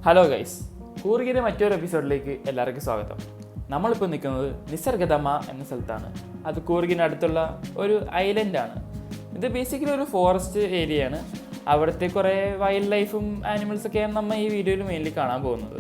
Hello guys, കൂർഗിൻ്റെ മറ്റൊരു എപ്പിസോഡിലേക്ക് എല്ലാവർക്കും സ്വാഗതം. നമ്മളിപ്പോൾ നിൽക്കുന്നത് നിസർഗദമ എന്ന സ്ഥലത്താണ്. അത് കൂർഗിനടുത്തുള്ള ഒരു ഐലൻഡാണ്. ഇത് ബേസിക്കലി ഒരു ഫോറസ്റ്റ് ഏരിയയാണ്. അവിടുത്തെ കുറേ വൈൽഡ് ലൈഫും ആനിമൽസൊക്കെയാണ് നമ്മൾ ഈ വീഡിയോയിൽ മെയിൻലി കാണാൻ പോകുന്നത്.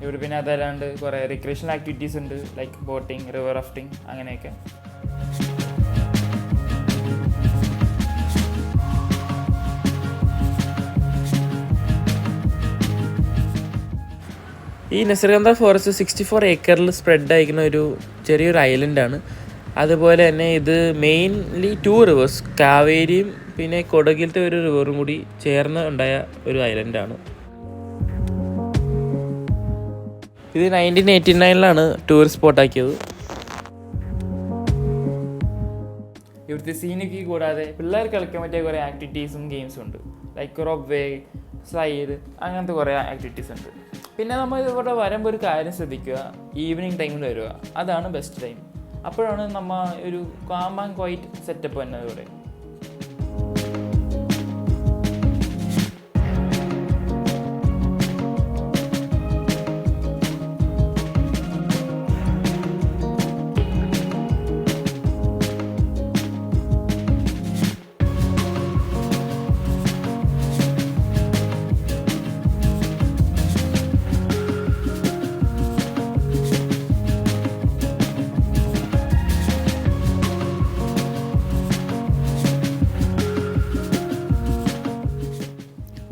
ഇവിടെ പിന്നെ അതല്ലാണ്ട് കുറേ റിക്രിയേഷണൽ ആക്ടിവിറ്റീസ് ഉണ്ട്, ലൈക്ക് ബോട്ടിങ്, റിവർ റാഫ്റ്റിംഗ്, അങ്ങനെയൊക്കെ. ഈ നിസർഗന്ധ ഫോറസ്റ്റ് 64 ഏക്കറിൽ സ്പ്രെഡ് ആയിരിക്കുന്ന ഒരു ചെറിയൊരു ഐലൻഡാണ്. അതുപോലെ തന്നെ ഇത് മെയിൻലി 2 റിവേഴ്സ്, കാവേരിയും പിന്നെ കൊടകിലത്തെ ഒരു റിവറും കൂടി ചേർന്ന് ഉണ്ടായ ഒരു ഐലൻഡാണ്. ഇത് 1989 ടൂറിസ്റ്റ് സ്പോട്ടാക്കിയത്. ഇവിടുത്തെ സീനൊക്കെ കൂടാതെ പിള്ളേർക്ക് കളിക്കാൻ പറ്റിയ കുറേ ആക്ടിവിറ്റീസും ഗെയിംസും ഉണ്ട്, ലൈക്ക് റോപ്പ് വേ, സ്ലൈഡ്, അങ്ങനത്തെ കുറേ ആക്ടിവിറ്റീസ് ഉണ്ട്. പിന്നെ നമ്മൾ ഇവിടെ വരുമ്പോൾ ഒരു കാര്യം ശ്രദ്ധിക്കുക, ഈവനിങ് ടൈമിൽ വരിക, അതാണ് ബെസ്റ്റ് ടൈം. അപ്പോഴാണ് നമ്മൾ ഒരു കാം ആൻഡ് ക്വൈറ്റ് സെറ്റപ്പ് തന്നെ ഇവിടെ.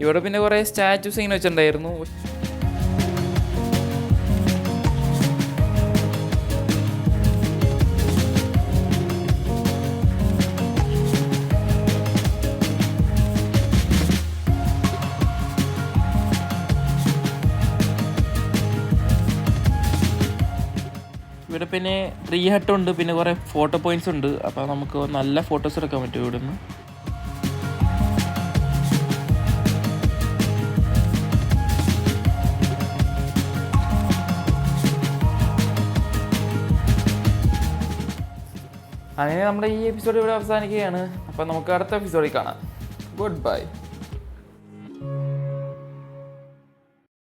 ഇവിടെ പിന്നെ കുറേ സ്റ്റാച്യൂസ് ഇങ്ങനെ വെച്ചിട്ടുണ്ടായിരുന്നു. ഇവിടെ പിന്നെ ട്രീ ഹട്ടുണ്ട്, പിന്നെ കുറേ ഫോട്ടോ പോയിന്റ്സ് ഉണ്ട്. അപ്പോൾ നമുക്ക് നല്ല ഫോട്ടോസ് എടുക്കാൻ പറ്റും ഇവിടെ നിന്ന്. അങ്ങനെ നമ്മുടെ ഈ എപ്പിസോഡ് ഇവിടെ അവസാനിക്കുകയാണ്. അപ്പോൾ നമുക്ക് അടുത്ത എപ്പിസോഡിൽ കാണാം. Good bye.